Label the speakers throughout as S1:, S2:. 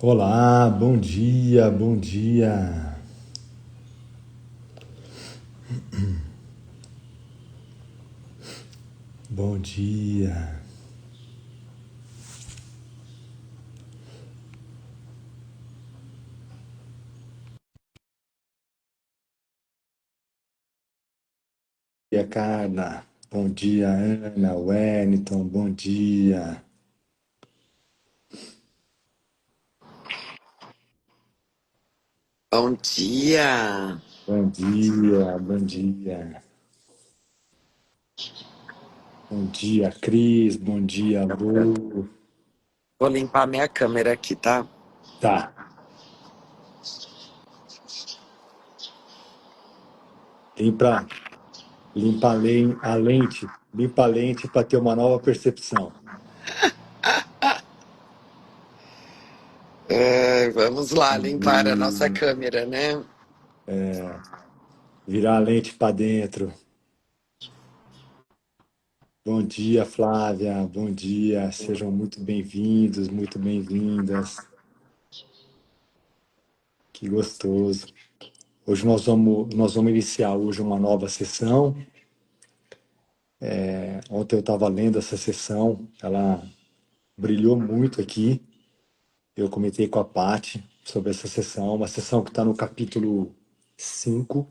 S1: Olá, bom dia, bom dia. Bom dia. Bom dia, Carla. Bom dia, Ana, Wellington, bom dia.
S2: Bom dia.
S1: Bom dia, bom dia. Bom dia, Cris, bom dia, Lu.
S2: Vou limpar minha câmera aqui, tá?
S1: Tá, limpa, limpa a lente para ter uma nova percepção.
S2: Vamos lá limpar a nossa
S1: E
S2: câmera, né?
S1: virar a lente para dentro. Bom dia, Flávia. Bom dia. Sejam muito bem-vindos, muito bem-vindas. Que gostoso. Hoje nós vamos iniciar hoje uma nova sessão. Ontem eu estava lendo essa sessão, ela brilhou muito aqui. Eu comentei com a Paty sobre essa sessão, uma sessão que está no capítulo 5,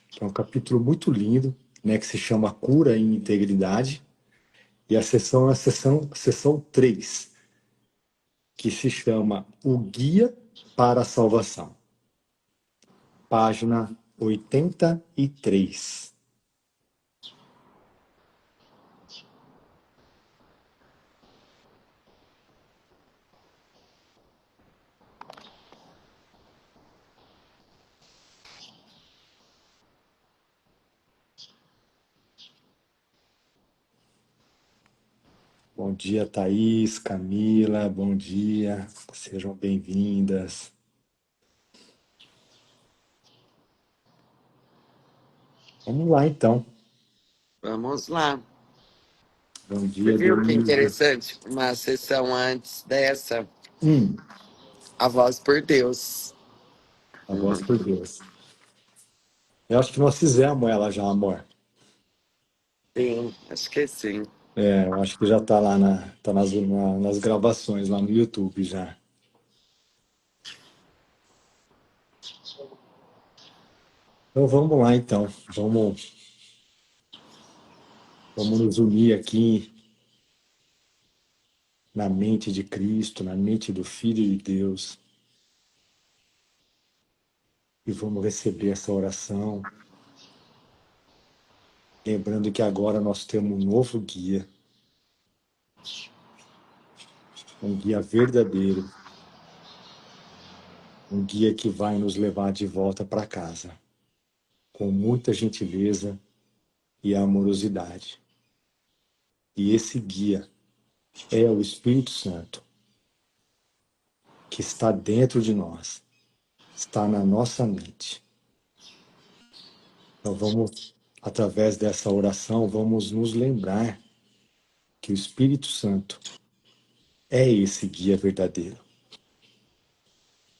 S1: que é um capítulo muito lindo, né, que se chama Cura e Integridade. E a sessão é a sessão 3, que se chama O Guia para a Salvação. Página 83. Bom dia, Thaís, Camila, bom dia, sejam bem-vindas. Vamos lá, então.
S2: Vamos lá.
S1: Bom
S2: Você
S1: dia,
S2: viu que
S1: Denise.
S2: interessante? Uma sessão antes dessa,
S1: Hum,
S2: A Voz por Deus.
S1: a voz por Deus. Eu acho que nós fizemos ela já, amor.
S2: Sim, acho que sim.
S1: Eu acho que já tá lá tá nas gravações, lá no YouTube já. Então vamos lá, então. Vamos nos unir aqui na mente de Cristo, na mente do Filho de Deus, e vamos receber essa oração. Lembrando que agora nós temos um novo guia, um guia verdadeiro, um guia que vai nos levar de volta para casa, com muita gentileza e amorosidade. E esse guia é o Espírito Santo, que está dentro de nós, está na nossa mente. Então vamos, através dessa oração, vamos nos lembrar que o Espírito Santo é esse guia verdadeiro,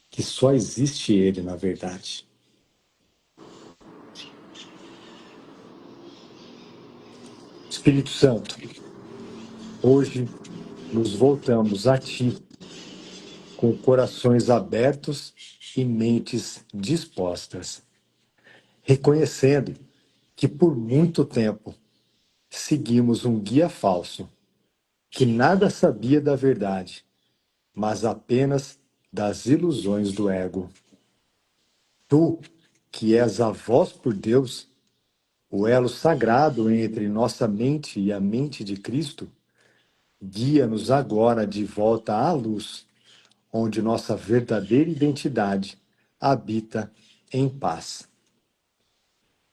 S1: que só existe ele na verdade. Espírito Santo, hoje nos voltamos a Ti com corações abertos e mentes dispostas, reconhecendo que por muito tempo seguimos um guia falso, que nada sabia da verdade, mas apenas das ilusões do ego. Tu, que és a voz por Deus, o elo sagrado entre nossa mente e a mente de Cristo, guia-nos agora de volta à luz, onde nossa verdadeira identidade habita em paz.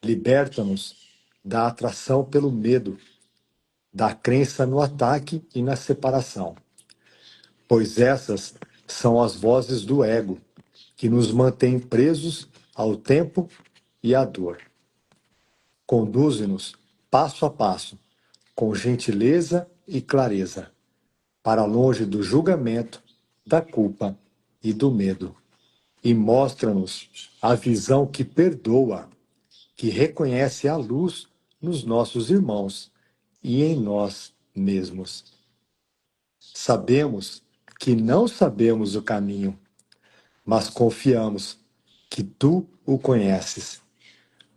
S1: Liberta-nos da atração pelo medo, da crença no ataque e na separação, pois essas são as vozes do ego que nos mantêm presos ao tempo e à dor. Conduze-nos passo a passo, com gentileza e clareza, para longe do julgamento, da culpa e do medo, e mostra-nos a visão que perdoa, que reconhece a luz nos nossos irmãos e em nós mesmos. Sabemos que não sabemos o caminho, mas confiamos que tu o conheces,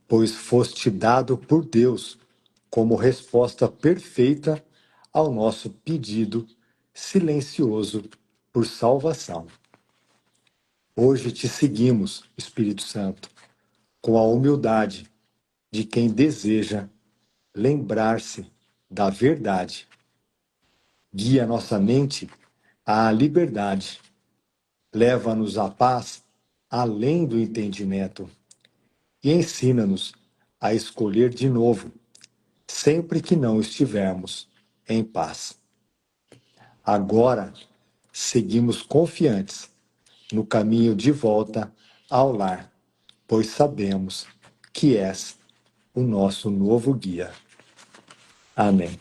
S1: pois foste dado por Deus como resposta perfeita ao nosso pedido silencioso por salvação. Hoje te seguimos, Espírito Santo, com a humildade de quem deseja lembrar-se da verdade. Guia nossa mente à liberdade, leva-nos à paz além do entendimento e ensina-nos a escolher de novo, sempre que não estivermos em paz. Agora, seguimos confiantes no caminho de volta ao lar, pois sabemos que és o nosso novo guia. Amém.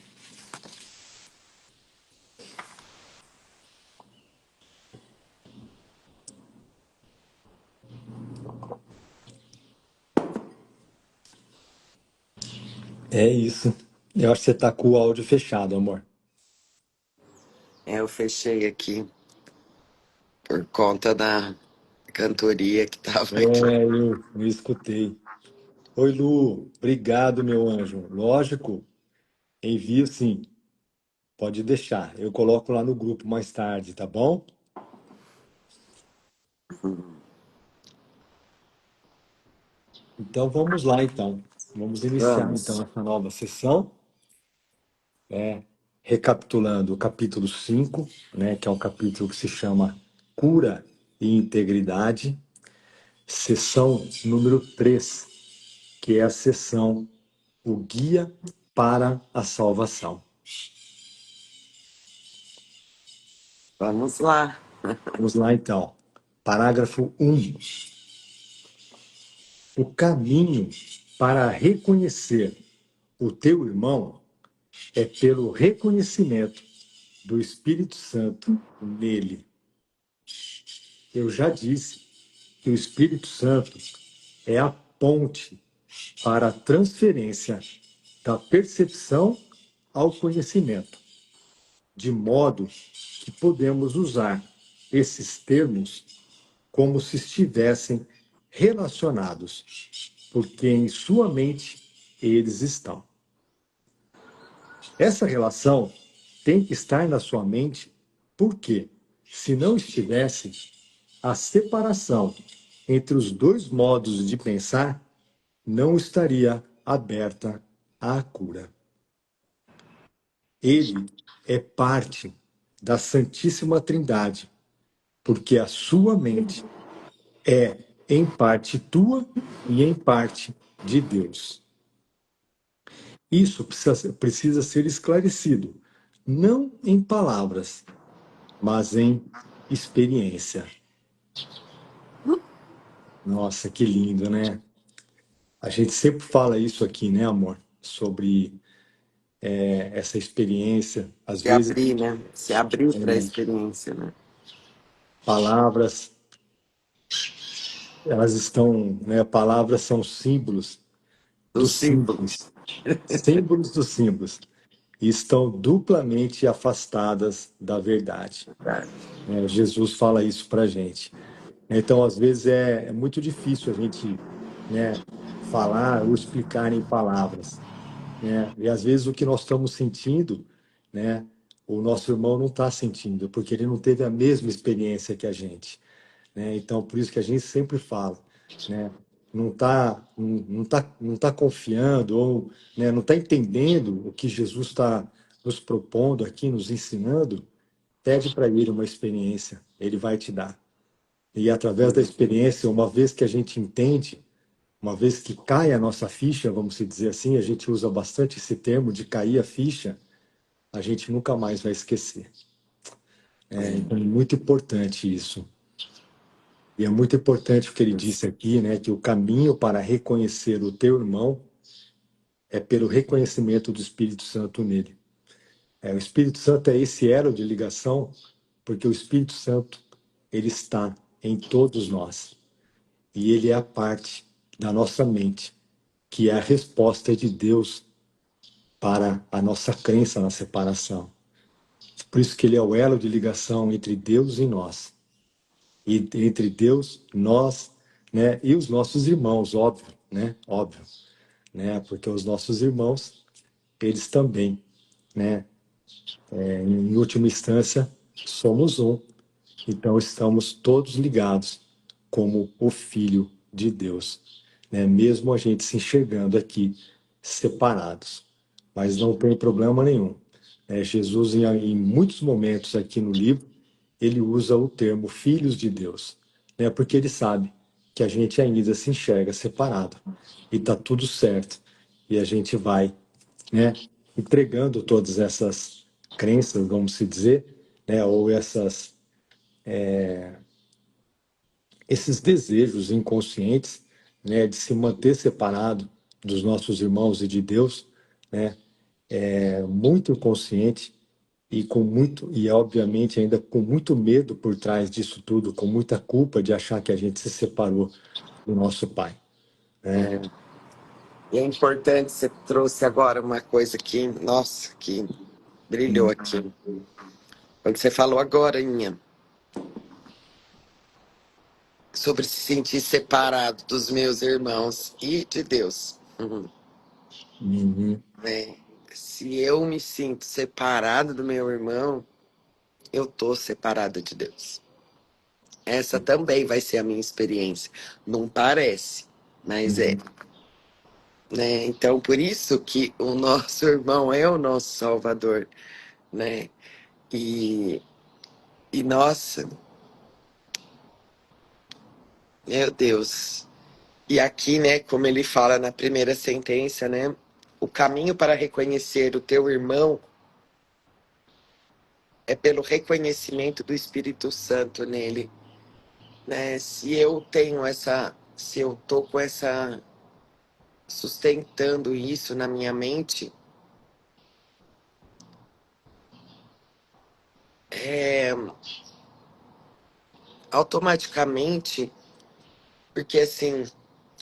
S1: É isso. Eu acho que você está com o áudio fechado, amor.
S2: Eu fechei aqui por conta da cantoria que tava aqui.
S1: Eu não escutei. Oi, Lu. Obrigado, meu anjo. Lógico, envio sim. Pode deixar. Eu coloco lá no grupo mais tarde, tá bom? Então vamos lá, então. Vamos iniciar então
S2: Vamos.
S1: essa nova sessão, né? Recapitulando o capítulo 5, né, que é um capítulo que se chama Cura e Integridade, sessão número 3, que é a sessão O Guia para a Salvação.
S2: Vamos lá.
S1: Vamos lá, então. Parágrafo 1. O caminho para reconhecer o teu irmão é pelo reconhecimento do Espírito Santo nele. Eu já disse que o Espírito Santo é a ponte para a transferência da percepção ao conhecimento, de modo que podemos usar esses termos como se estivessem relacionados, porque em sua mente eles estão. Essa relação tem que estar na sua mente, porque, se não estivesse, a separação entre os dois modos de pensar não estaria aberta à cura. Ele é parte da Santíssima Trindade, porque a sua mente é, em parte, tua e em parte de Deus. Isso precisa ser esclarecido, não em palavras, mas em experiência. Nossa, que lindo, né? A gente sempre fala isso aqui, né, amor? Sobre essa experiência. Às
S2: Se
S1: vezes,
S2: abrir, né? Se abrir para a experiência, né?
S1: palavras, elas estão, né? Palavras são símbolos
S2: Do
S1: dos
S2: símbolo.
S1: símbolos, símbolos dos símbolos, e estão duplamente afastadas da verdade. Jesus fala isso para a gente. Então, às vezes, é muito difícil a gente, né, falar ou explicar em palavras, né? E às vezes o que nós estamos sentindo, né, o nosso irmão não está sentindo, porque ele não teve a mesma experiência que a gente, né? Então, por isso que a gente sempre fala, né? Não tá confiando ou, né, não está entendendo o que Jesus está nos propondo aqui, nos ensinando, pede para ele uma experiência, ele vai te dar. E através da experiência, uma vez que a gente entende, uma vez que cai a nossa ficha, vamos dizer assim, a gente usa bastante esse termo de cair a ficha, a gente nunca mais vai esquecer. Então é muito importante isso. E é muito importante o que ele disse aqui, né, que o caminho para reconhecer o teu irmão é pelo reconhecimento do Espírito Santo nele. O Espírito Santo é esse elo de ligação, porque o Espírito Santo ele está em todos nós. E ele é a parte da nossa mente, que é a resposta de Deus para a nossa crença na separação. Por isso que ele é o elo de ligação entre Deus e nós. E entre Deus, nós, né, e os nossos irmãos, óbvio, né? Óbvio, né? Porque os nossos irmãos, eles também, né, em última instância, somos um. Então estamos todos ligados como o Filho de Deus, né? Mesmo a gente se enxergando aqui separados, mas não tem problema nenhum. Jesus, em muitos momentos aqui no livro, ele usa o termo filhos de Deus, né? Porque ele sabe que a gente ainda se enxerga separado e está tudo certo e a gente vai, né, entregando todas essas crenças, vamos se dizer, né, ou esses desejos inconscientes, né, de se manter separado dos nossos irmãos e de Deus, né, muito inconsciente e obviamente ainda com muito medo por trás disso tudo, com muita culpa de achar que a gente se separou do nosso pai.
S2: É. E é importante, você trouxe agora uma coisa que, nossa, que brilhou aqui. Quando você falou agora, Inha, sobre se sentir separado dos meus irmãos e de Deus.
S1: Uhum,
S2: Né? Se eu me sinto separado do meu irmão, eu tô separada de Deus. Essa também vai ser a minha experiência. Não parece, mas é.
S1: uhum,
S2: Né? Então, por isso que o nosso irmão é o nosso Salvador, né? E, e nossa, meu Deus. E aqui, né, como ele fala na primeira sentença, né? O caminho para reconhecer o teu irmão é pelo reconhecimento do Espírito Santo nele, né? Se eu tô com essa, sustentando isso na minha mente, é, automaticamente, porque assim,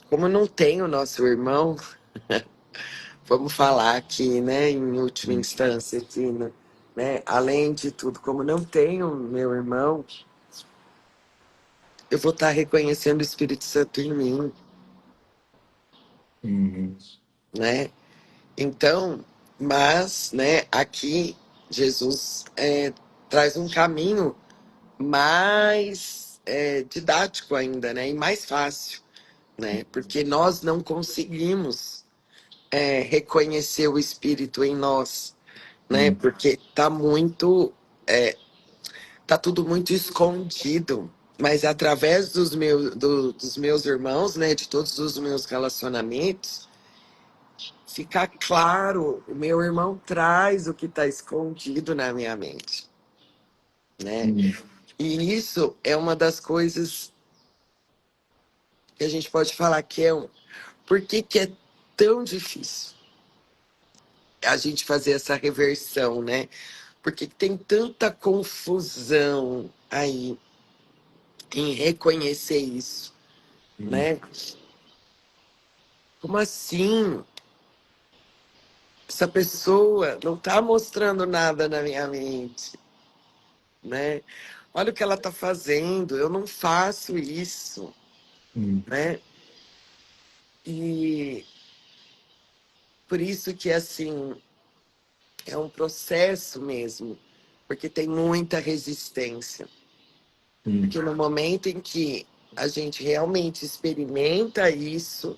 S2: como não tem o nosso irmão, vamos falar aqui, né, em última instância, aqui, né, além de tudo, como não tenho meu irmão, eu vou estar reconhecendo o Espírito Santo em mim,
S1: uhum,
S2: né? Então, mas, né, aqui Jesus traz um caminho mais didático ainda, né, e mais fácil, né? Porque nós não conseguimos reconhecer o Espírito em nós, né?
S1: uhum,
S2: Porque tá tudo muito escondido. Mas através dos meus irmãos, né, de todos os meus relacionamentos, fica claro, o meu irmão traz o que está escondido na minha mente, né?
S1: uhum,
S2: E isso é uma das coisas que a gente pode falar que por que que é tão difícil a gente fazer essa reversão, né? Por que que tem tanta confusão aí em reconhecer isso,
S1: uhum,
S2: né? Como assim? Essa pessoa não está mostrando nada na minha mente, né? Olha o que ela está fazendo, eu não faço isso,
S1: uhum,
S2: né? E por isso que, assim, é um processo mesmo, porque tem muita resistência.
S1: uhum,
S2: Porque no momento em que a gente realmente experimenta isso,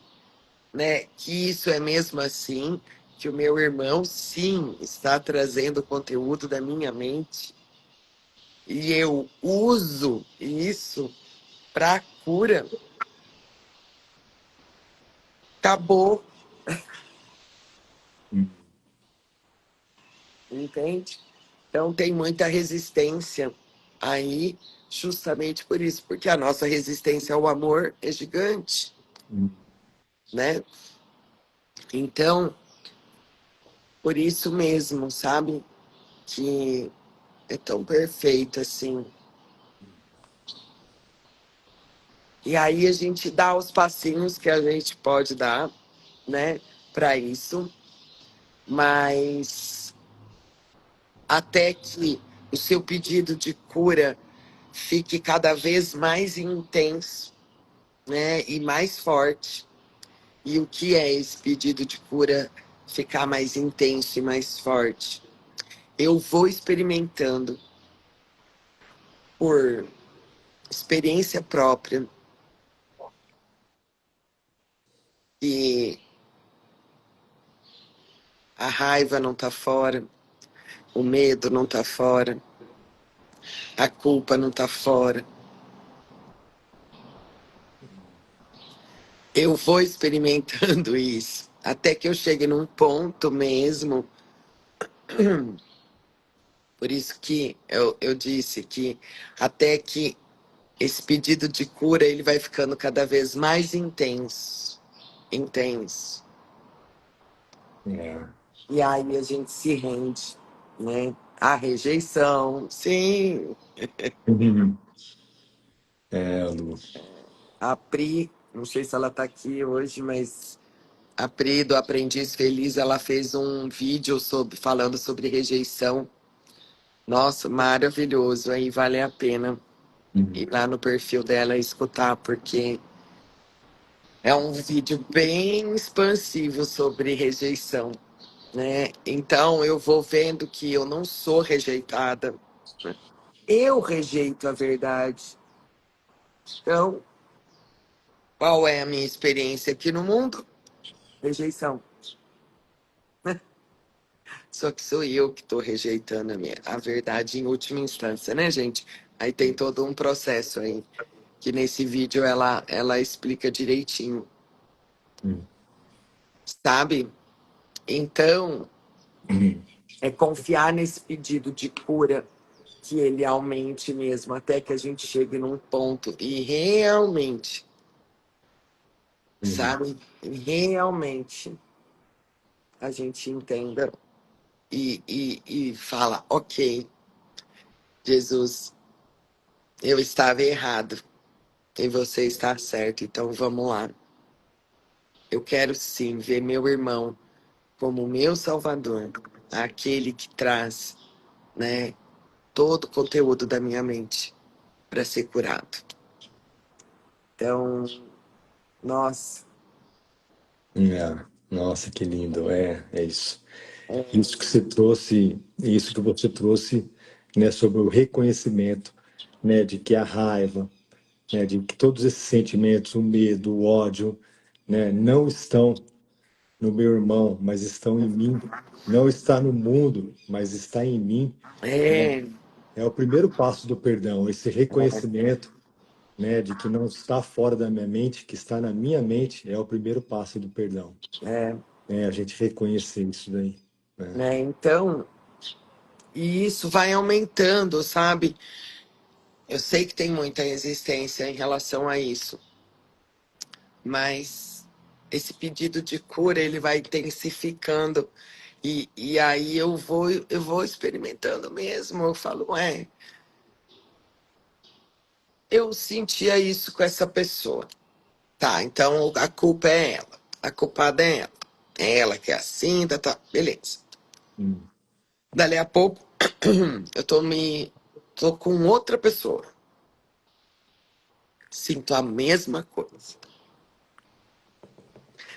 S2: né, que isso é mesmo assim, que o meu irmão, sim, está trazendo conteúdo da minha mente, e eu uso isso para cura, acabou,
S1: uhum,
S2: entende? Então tem muita resistência aí, justamente por isso, porque a nossa resistência ao amor é gigante,
S1: uhum,
S2: né? Então, por isso mesmo, sabe, que é tão perfeito assim, E aí a gente dá os passinhos que a gente pode dar, né, para isso, mas até que o seu pedido de cura fique cada vez mais intenso, né, e mais forte. E o que é esse pedido de cura ficar mais intenso e mais forte? Eu vou experimentando por experiência própria e a raiva não tá fora, o medo não tá fora, a culpa não tá fora. Eu vou experimentando isso até que eu chegue num ponto mesmo. Por isso que eu disse que até que esse pedido de cura ele vai ficando cada vez mais intenso, intenso.
S1: É.
S2: E aí a gente se rende, né? A rejeição, sim.
S1: Uhum. É, Lu.
S2: A Pri, não sei se ela tá aqui hoje, mas a Pri do Aprendiz Feliz, ela fez um vídeo falando sobre rejeição. Nossa, maravilhoso, aí vale a pena ir
S1: Uhum.
S2: lá no perfil dela e escutar, porque é um vídeo bem expansivo sobre rejeição, né? Então eu vou vendo que eu não sou rejeitada, né? Eu rejeito a verdade. Então, qual é a minha experiência aqui no mundo? Rejeição. Só que sou eu que estou rejeitando a verdade em última instância, né, gente? Aí tem todo um processo aí, que nesse vídeo ela explica direitinho,
S1: Uhum.
S2: sabe? Então,
S1: Uhum.
S2: é confiar nesse pedido de cura, que ele aumente mesmo, até que a gente chegue num ponto e realmente,
S1: Uhum.
S2: sabe? Realmente a gente entenda e fala, ok, Jesus, eu estava errado e você está certo, então vamos lá. Eu quero sim ver meu irmão como meu salvador, aquele que traz, né, todo o conteúdo da minha mente para ser curado. Então, nossa,
S1: É. Nossa, que lindo. É isso. Isso que você trouxe, isso que você trouxe, né, sobre o reconhecimento, né, de que a raiva, né, de que todos esses sentimentos, o medo, o ódio, né, não estão no meu irmão, mas estão em mim. Não está no mundo, mas está em mim. Né?
S2: é,
S1: É o primeiro passo do perdão, esse reconhecimento, né, de que não está fora da minha mente, que está na minha mente, é o primeiro passo do perdão.
S2: é,
S1: É a gente reconhecer isso daí. Né?
S2: né? Então, e isso vai aumentando, sabe? Eu sei que tem muita resistência em relação a isso, mas esse pedido de cura ele vai intensificando e aí eu vou experimentando mesmo. Eu falo, ué, eu sentia isso com essa pessoa. Tá, então a culpa é ela. A culpada é ela. É ela que é assim, tá, beleza.
S1: Hum,
S2: Dali a pouco, eu tô com outra pessoa. Sinto a mesma coisa.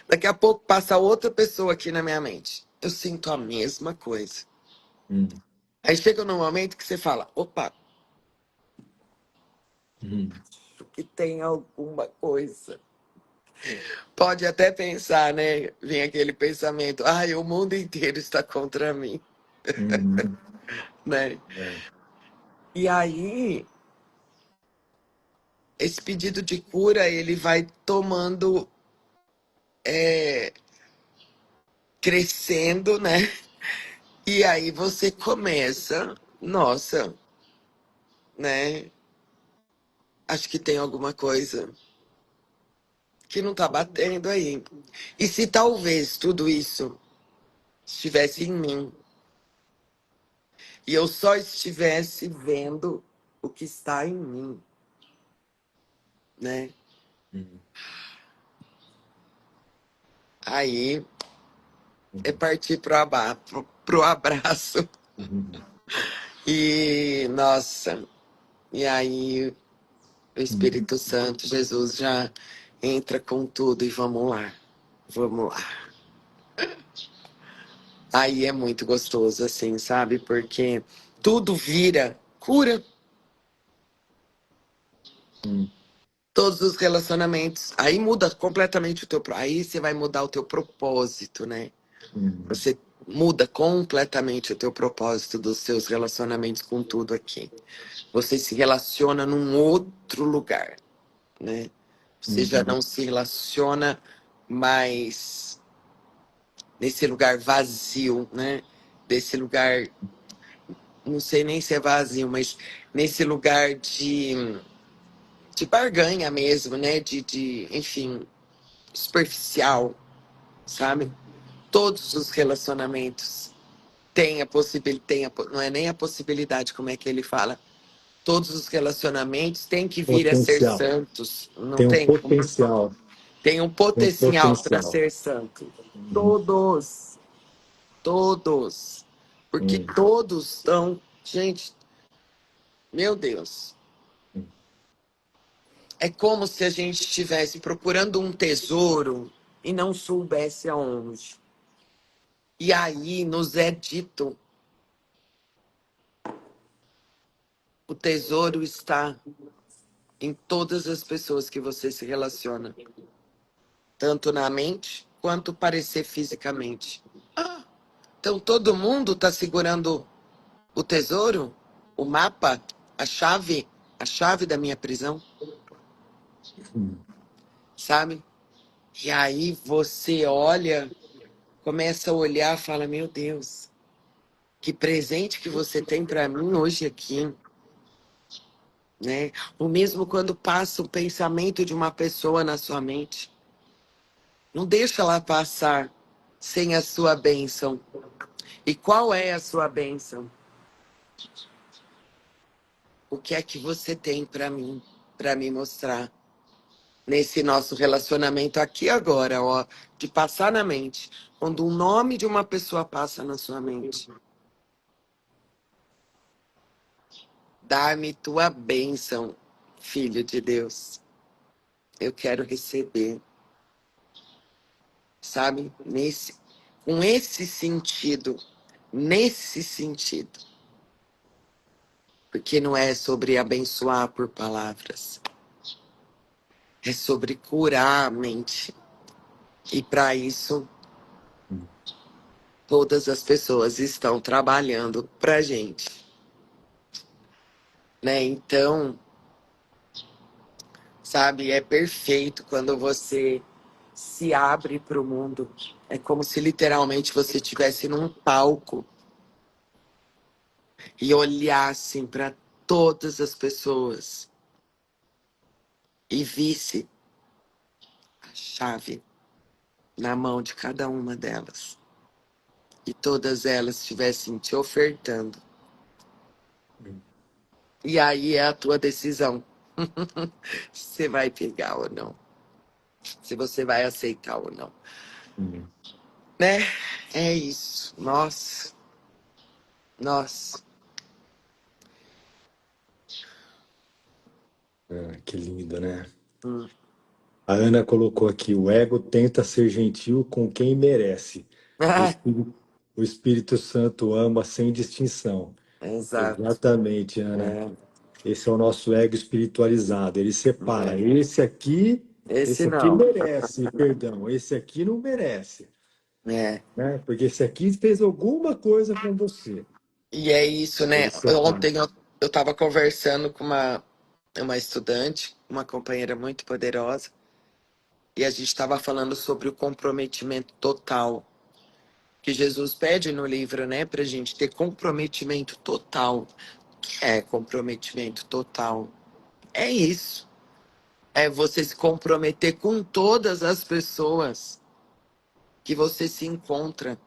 S2: Daqui a pouco passa outra pessoa aqui na minha mente. Eu sinto a mesma coisa.
S1: hum,
S2: Aí chega num momento que você fala, opa,
S1: hum,
S2: acho que tem alguma coisa. Pode até pensar, né? Vem aquele pensamento, ai, o mundo inteiro está contra mim,
S1: hum,
S2: né?
S1: é,
S2: E aí, esse pedido de cura, ele vai tomando, crescendo, né? E aí você começa, nossa, né? Acho que tem alguma coisa que não tá batendo aí. E se talvez tudo isso estivesse em mim e eu só estivesse vendo o que está em mim, né?
S1: Uhum.
S2: Aí é
S1: Uhum.
S2: partir pro abraço.
S1: Uhum.
S2: E, nossa, e aí o
S1: Uhum.
S2: Espírito Santo, Jesus já entra com tudo e vamos lá. Vamos lá. Aí é muito gostoso, assim, sabe? Porque tudo vira cura.
S1: Uhum.
S2: Todos os relacionamentos. Aí muda completamente o teu. Aí você vai mudar o teu propósito, né?
S1: Uhum.
S2: Você muda completamente o teu propósito dos seus relacionamentos com tudo aqui. Você se relaciona num outro lugar, né? Você já
S1: Uhum.
S2: não se relaciona mais nesse lugar vazio, né? Desse lugar, não sei nem se é vazio, mas nesse lugar de barganha mesmo, né? Enfim, superficial, sabe? Todos os relacionamentos têm a possibilidade, não é nem a possibilidade, como é que ele fala? Todos os relacionamentos têm que vir a ser
S1: Potencial.
S2: santos, não
S1: Tem um
S2: tem?
S1: potencial.
S2: Tem um
S1: Tem um
S2: potencial para
S1: potencial.
S2: ser santo.
S1: Uhum.
S2: Todos, todos. Porque
S1: Uhum.
S2: todos estão, gente, meu Deus. É como se a gente estivesse procurando um tesouro e não soubesse aonde. E aí nos é dito, o tesouro está em todas as pessoas que você se relaciona, tanto na mente quanto parecer fisicamente. Ah, então todo mundo está segurando o tesouro, o mapa, a a chave da minha prisão,
S1: Uhum.
S2: sabe? E aí você olha, começa a olhar, fala: Meu Deus, que presente que você tem para mim hoje aqui, né? O mesmo quando passa o pensamento de uma pessoa na sua mente, não deixa ela passar sem a sua bênção. E qual é a sua bênção? O que é que você tem para me mostrar nesse nosso relacionamento aqui agora, ó, de passar na mente. Quando o nome de uma pessoa passa na sua mente, dá-me tua bênção, filho de Deus. Eu quero receber, sabe? Com esse sentido, nesse sentido. Porque não é sobre abençoar por palavras, é sobre curar a mente. E para isso, todas as pessoas estão trabalhando pra gente, né? Então, sabe, é perfeito quando você se abre para o mundo. É como se literalmente você estivesse num palco e olhasse para todas as pessoas e visse a chave na mão de cada uma delas. E todas elas estivessem te ofertando. E aí é a tua decisão. Se você vai pegar ou não. Se você vai aceitar ou não.
S1: Uhum.
S2: Né? É isso. Nossa. Nossa.
S1: Ah, que lindo, né?
S2: Hum.
S1: A Ana colocou aqui: o ego tenta ser gentil com quem merece.
S2: Ah,
S1: O Espírito Santo ama sem distinção.
S2: exato.
S1: Exatamente, Ana.
S2: É.
S1: Esse é o nosso ego espiritualizado. Ele separa.
S2: É. Esse
S1: Esse aqui
S2: não.
S1: merece perdão. Esse aqui não merece,
S2: É.
S1: né? Porque esse aqui fez alguma coisa com você.
S2: E é isso, né?
S1: Ele separa.
S2: Ontem eu tava conversando com uma estudante, uma companheira muito poderosa, e a gente estava falando sobre o comprometimento total que Jesus pede no livro, né? Pra gente ter comprometimento total. O que é comprometimento total? É isso. É você se comprometer com todas as pessoas que você se encontra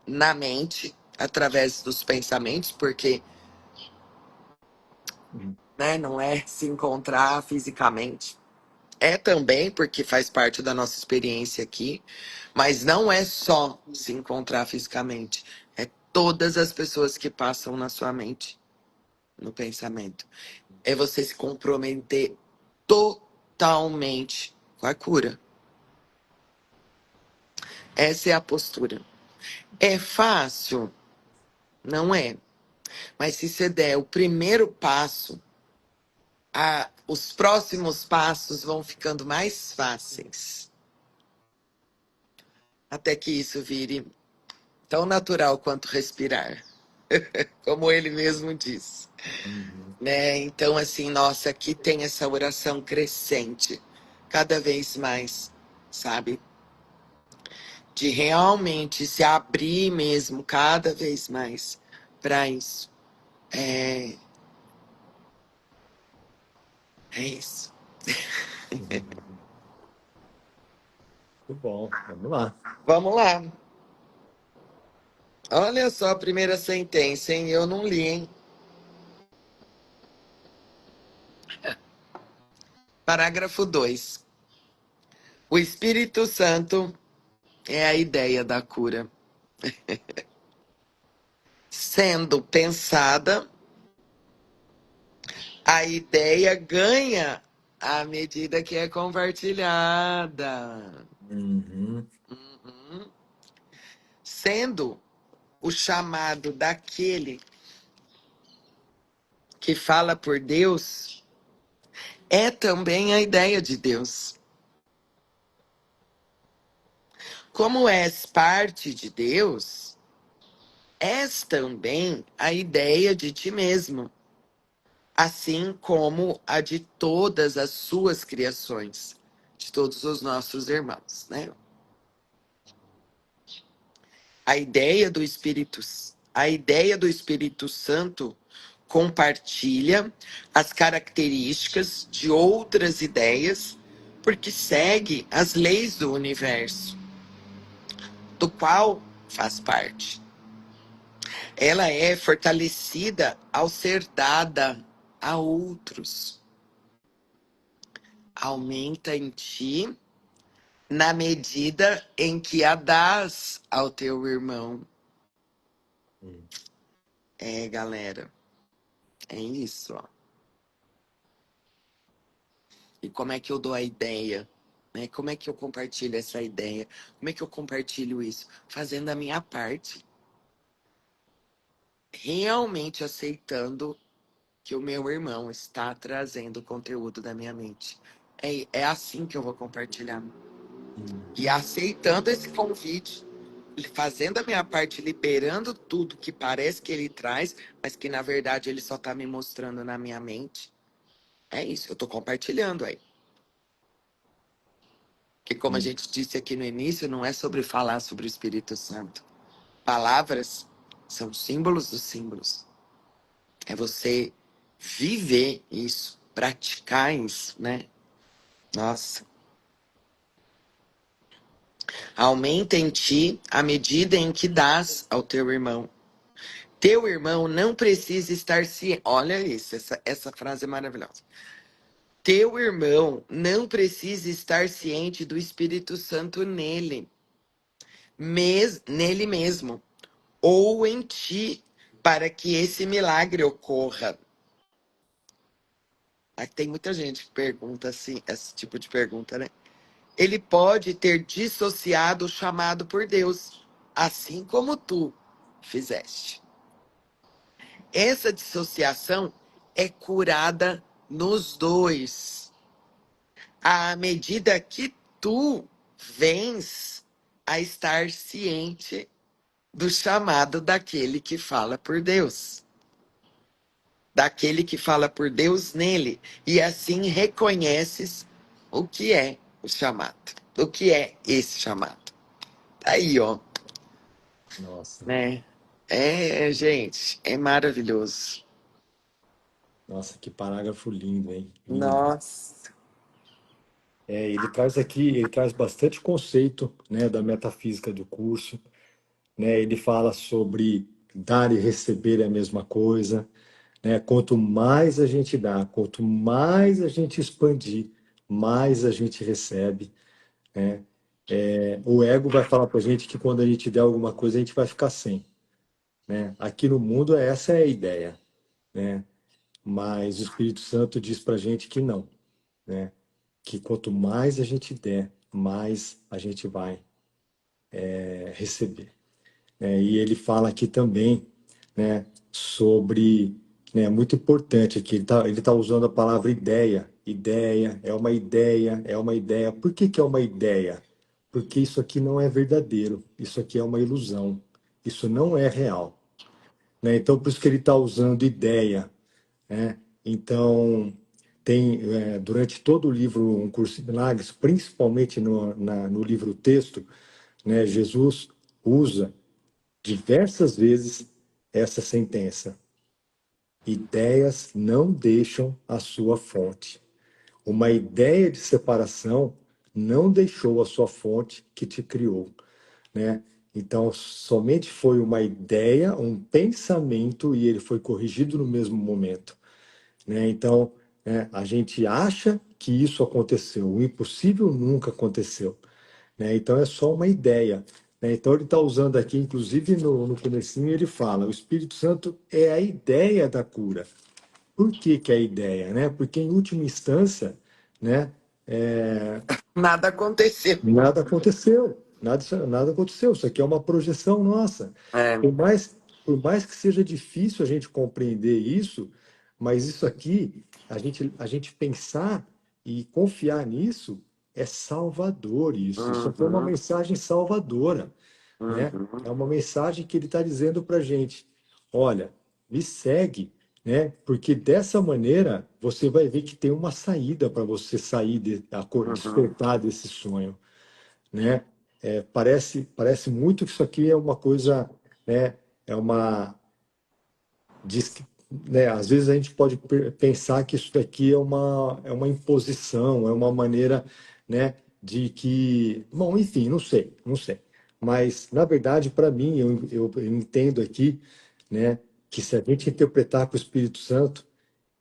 S2: na mente, através dos pensamentos, porque,
S1: Uhum.
S2: né, não é se encontrar fisicamente, É também porque faz parte da nossa experiência aqui, mas não é só se encontrar fisicamente, é todas as pessoas que passam na sua mente, no pensamento. É você se comprometer totalmente com a cura. Essa é a postura. É fácil? Não é. Mas se você der o primeiro passo, os próximos passos vão ficando mais fáceis. Até que isso vire tão natural quanto respirar, como ele mesmo diz.
S1: Uhum.
S2: Né? Então, assim, nossa, aqui tem essa oração crescente, cada vez mais, sabe? De realmente se abrir mesmo, cada vez mais, para isso. É, é isso.
S1: Uhum. Muito bom. Vamos lá.
S2: Vamos lá. Olha só a primeira sentença, hein? Eu não li, hein? Parágrafo 2. O Espírito Santo é a ideia da cura, sendo pensada, a ideia ganha à medida que é compartilhada.
S1: Uhum.
S2: Uhum. Sendo o chamado daquele que fala por Deus, é também a ideia de Deus. Como és parte de Deus, és também a ideia de ti mesmo, assim como a de todas as suas criações, de todos os nossos irmãos, né? A ideia do Espírito Santo compartilha as características de outras ideias, porque segue as leis do universo, do qual faz parte. Ela é fortalecida ao ser dada a outros. Aumenta em ti na medida em que a dás ao teu irmão.
S1: Uhum.
S2: É, galera, é isso, ó. E como é que eu dou a ideia? Né? Como é que eu compartilho essa ideia? Como é que eu compartilho isso? Fazendo a minha parte. Realmente aceitando que o meu irmão está trazendo o conteúdo da minha mente. É assim que eu vou compartilhar. E
S1: Uhum.
S2: aceitando esse convite, fazendo a minha parte, liberando tudo que parece que ele traz, mas que na verdade ele só está me mostrando na minha mente. É isso, eu estou compartilhando aí. Que como a
S1: Uhum.
S2: gente disse aqui no início, não é sobre falar sobre o Espírito Santo. Palavras são símbolos dos símbolos. É você viver isso, praticar isso, né? Nossa. Aumenta em ti a medida em que dás ao teu irmão. Teu irmão não precisa estar ciente. Olha isso, essa frase é maravilhosa. Teu irmão não precisa estar ciente do Espírito Santo nele mesmo, ou em ti, para que esse milagre ocorra. Aqui tem muita gente que pergunta assim, esse tipo de pergunta, né? Ele pode ter dissociado o chamado por Deus, assim como tu fizeste. Essa dissociação é curada nos dois, à medida que tu vens a estar ciente do chamado daquele que fala por Deus. Daquele que fala por Deus nele, e assim reconheces o que é o chamado, o que é esse chamado. Tá aí, ó,
S1: Nossa,
S2: né? Gente, é maravilhoso.
S1: nossa, que parágrafo lindo, hein? Lindo.
S2: Nossa.
S1: Ele traz aqui, ele traz bastante conceito, né, da metafísica do curso, né? Ele fala sobre dar e receber é a mesma coisa, né? Quanto mais a gente dá, quanto mais a gente expandir, mais a gente recebe, né? O ego vai falar para a gente que quando a gente der alguma coisa, a gente vai ficar sem, né? Aqui no mundo, essa é a ideia, né? Mas o Espírito Santo diz para a gente que não, né? Que quanto mais a gente der, mais a gente vai receber. E ele fala aqui também, né, sobre, né, muito importante aqui, ele tá usando a palavra ideia. Ideia, é uma ideia, é uma ideia. Por que que é uma ideia? Porque isso aqui não é verdadeiro, isso aqui é uma ilusão, isso não é real, né? Então, por isso que ele está usando ideia, né? Então, durante todo o livro Um Curso em Milagres, principalmente no livro texto, né, Jesus usa diversas vezes essa sentença: ideias não deixam a sua fonte. Uma ideia de separação não deixou a sua fonte que te criou, né? Então, somente foi uma ideia, um pensamento, e ele foi corrigido no mesmo momento, né? Então, a gente acha que isso aconteceu, o impossível nunca aconteceu, né? Então é só uma ideia, né? Então ele está usando aqui, inclusive no comecinho ele fala, o Espírito Santo é a ideia da cura. Por que que é a ideia, né? Porque em última instância, né,
S2: Nada aconteceu.
S1: nada aconteceu, nada aconteceu. Isso aqui é uma projeção nossa.
S2: É,
S1: Por mais que seja difícil a gente compreender isso, mas isso aqui, a gente pensar e confiar nisso é salvador isso. Isso aqui é uma
S2: uhum,
S1: mensagem salvadora, né?
S2: uhum,
S1: É uma mensagem que ele está dizendo para a gente: olha, me segue, né? Porque dessa maneira você vai ver que tem uma saída para você sair,
S2: uhum,
S1: despertar desse sonho, né? Parece muito que isso aqui é uma coisa, né? É uma diz que, né? Às vezes a gente pode pensar que isso daqui é uma imposição, é uma maneira, né? De que, bom, enfim, não sei. Mas na verdade, para mim, eu entendo aqui, né? Que se a gente interpretar com o Espírito Santo,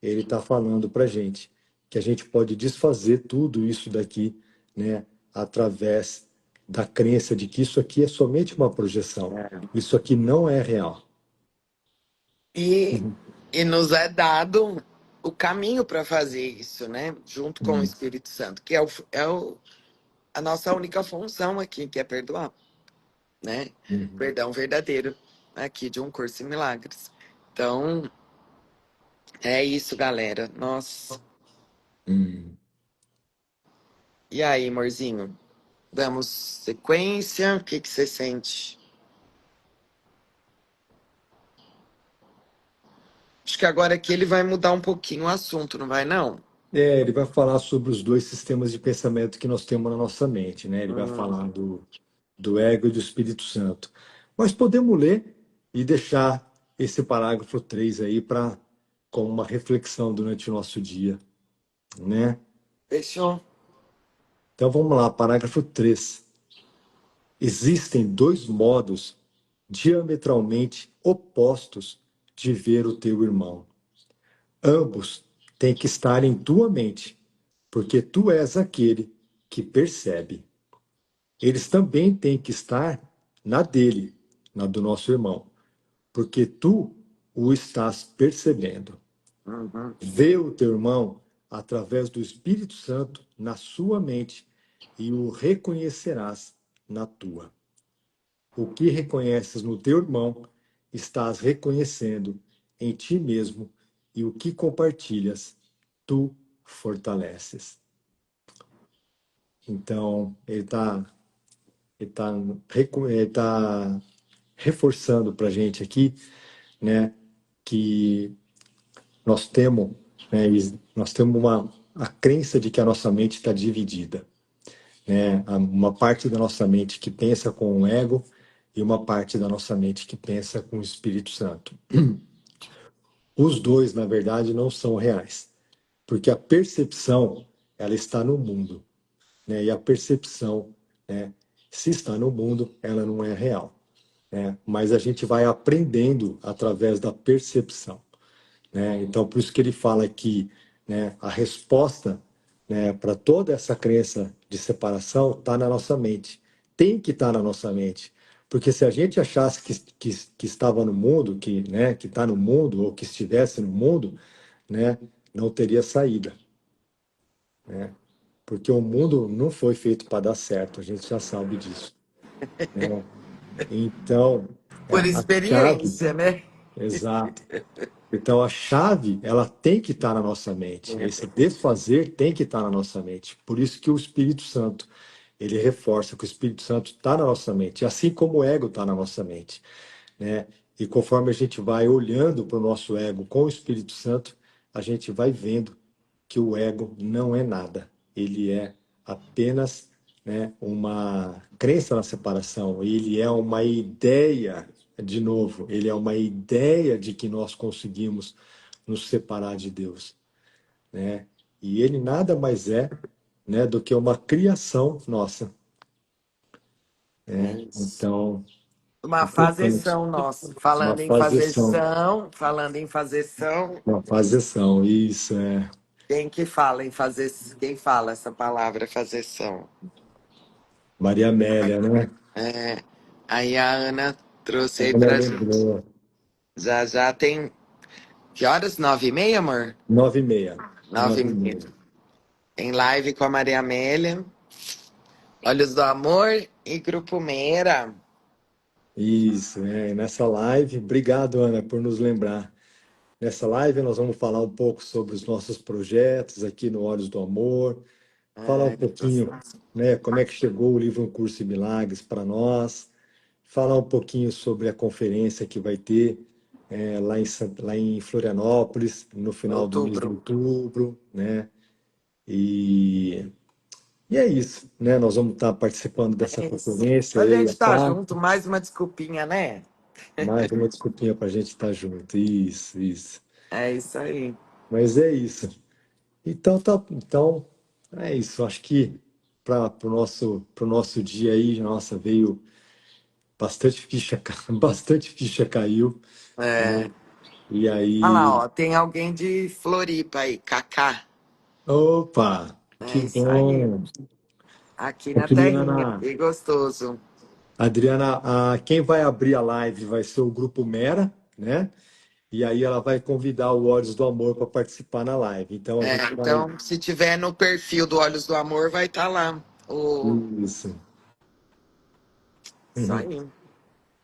S1: ele está falando para a gente que a gente pode desfazer tudo isso daqui, né, através da crença de que isso aqui é somente uma projeção.
S2: é.
S1: Isso aqui não é real.
S2: E,
S1: Uhum.
S2: e nos é dado o caminho para fazer isso, né? Junto com o
S1: Uhum.
S2: Espírito Santo, que a nossa única função aqui, que é perdoar, né?
S1: Uhum.
S2: Perdão verdadeiro, aqui de Um Curso em Milagres. Então, é isso, galera. Nossa.
S1: Uhum.
S2: E aí, amorzinho? Damos sequência? O que que você sente? Acho que agora aqui ele vai mudar um pouquinho o assunto, não vai, não?
S1: Ele vai falar sobre os dois sistemas de pensamento que nós temos na nossa mente, né? Ele vai falar
S2: Hum,
S1: do ego e do Espírito Santo. Mas podemos ler e deixar esse parágrafo 3 aí para como uma reflexão durante o nosso dia, né?
S2: fechou.
S1: Então vamos lá, parágrafo 3. Existem dois modos diametralmente opostos de ver o teu irmão. Ambos têm que estar em tua mente, porque tu és aquele que percebe. Eles também têm que estar na dele, na do nosso irmão, porque tu o estás percebendo.
S2: Uhum,
S1: Vê o teu irmão através do Espírito Santo na sua mente e o reconhecerás na tua. O que reconheces no teu irmão, estás reconhecendo em ti mesmo, e o que compartilhas, tu fortaleces. Então, ele tá reforçando para a gente aqui, né, que nós temos, né, nós temos a crença de que a nossa mente está dividida, né, uma parte da nossa mente que pensa com o ego e uma parte da nossa mente que pensa com o Espírito Santo. Os dois, na verdade, não são reais, porque a percepção ela está no mundo, né, e a percepção, né, se está no mundo, ela não é real, né, mas a gente vai aprendendo através da percepção, né? Então, por isso que ele fala que, né, a resposta né, para toda essa crença de separação, está na nossa mente. Tem que estar na nossa mente. Porque se a gente achasse que estava no mundo, né, que está no mundo, ou que estivesse no mundo, né, não teria saída. Né? Porque o mundo não foi feito para dar certo, a gente já sabe disso. Né? Então,
S2: Por
S1: a chave,
S2: experiência, né?
S1: exato. Então, a chave, ela tem que estar na nossa mente. Esse desfazer tem que estar na nossa mente. Por isso que o Espírito Santo, ele reforça que o Espírito Santo está na nossa mente, assim como o ego está na nossa mente, né? E conforme a gente vai olhando para o nosso ego com o Espírito Santo, a gente vai vendo que o ego não é nada. Ele é apenas, né, uma crença na separação. Ele é uma ideia, de novo, ele é uma ideia de que nós conseguimos nos separar de Deus, né? E ele nada mais é, né, do que uma criação nossa, né?
S2: Isso.
S1: Então,
S2: Uma
S1: importante,
S2: fazeção nossa.
S1: uma fazeção,
S2: Falando em fazeção,
S1: uma fazeção, isso é.
S2: quem que fala em fazer, quem fala essa palavra fazeção?
S1: Maria Amélia, né?
S2: É, aí a Ana trouxe aí
S1: Ela
S2: pra gente.
S1: lembrou.
S2: Já já tem. Que horas? 9h30, amor?
S1: 9h30.
S2: Nove
S1: Nove
S2: e
S1: e
S2: meia.
S1: meia.
S2: Em live com a Maria Amélia. Olhos do Amor e Grupo Meira.
S1: Isso, é. Nessa live, obrigado, Ana, por nos lembrar. Nessa live, nós vamos falar um pouco sobre os nossos projetos aqui no Olhos do Amor, falar um
S2: É,
S1: pouquinho, né, como é que chegou o livro Um Curso em Milagres para nós, falar um pouquinho sobre a conferência que vai ter lá em Florianópolis, no final do mês de
S2: outubro.
S1: outubro, né? E, e é isso, né? Nós vamos estar participando dessa
S2: É isso.
S1: conferência,
S2: A
S1: eu e
S2: gente
S1: a
S2: tá
S1: Pá.
S2: junto, mais uma desculpinha, né?
S1: Mais uma desculpinha para a gente estar junto. Isso, isso.
S2: É isso aí.
S1: Mas é isso. Então, então é isso. Acho que para pro nosso dia aí, nossa, veio bastante ficha, bastante ficha caiu,
S2: É.
S1: né? E
S2: Olha lá,
S1: aí,
S2: ó, tem alguém de Floripa aí, Kaká.
S1: opa,
S2: É
S1: que
S2: isso aí.
S1: bom.
S2: Aqui na terrinha,
S1: Adriana,
S2: que gostoso.
S1: quem vai abrir a live vai ser o Grupo Mera, né? E aí ela vai convidar o Olhos do Amor para participar na live. Então a
S2: É,
S1: gente vai.
S2: então, se tiver no perfil do Olhos do Amor, vai estar lá.
S1: Isso.
S2: Isso
S1: Uhum.
S2: aí.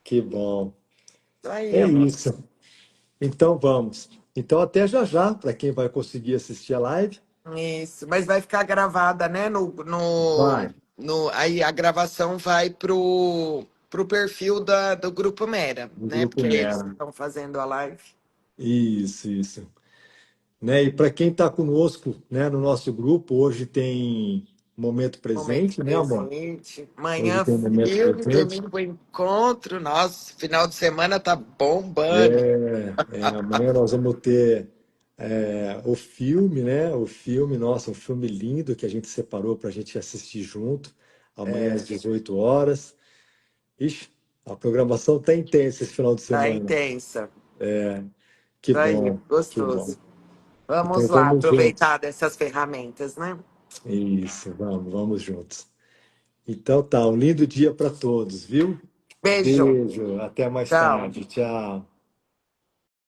S1: Que bom.
S2: Isso aí,
S1: É
S2: amor.
S1: isso. Então vamos. Então até já já, para quem vai conseguir assistir a live.
S2: Isso. Mas vai ficar gravada, né?
S1: Vai,
S2: Aí a gravação vai pro perfil do Grupo Mera,
S1: no
S2: né?
S1: Grupo
S2: Porque eles
S1: Mera.
S2: estão fazendo a live.
S1: Isso, isso. Né? E para quem está conosco, né, no nosso grupo, hoje tem momento
S2: Momento
S1: presente, né, amor?
S2: presente.
S1: Hoje
S2: Manhã,
S1: tem momento
S2: filme,
S1: presente.
S2: domingo, encontro. Nossa, final de semana tá bombando.
S1: Amanhã nós vamos ter o filme, né? O filme, nossa, um filme lindo que a gente separou para a gente assistir junto, amanhã às 18 horas. Ixi, a programação tá intensa esse final de
S2: Tá
S1: semana.
S2: intensa.
S1: Que
S2: Isso aí,
S1: bom, que bom.
S2: gostoso. Vamos
S1: Então
S2: lá,
S1: vamos
S2: aproveitar
S1: juntos.
S2: dessas ferramentas, né?
S1: Isso, vamos juntos. Então tá, um lindo dia para todos, viu?
S2: Beijo.
S1: Beijo, até mais
S2: Tchau.
S1: tarde. Tchau.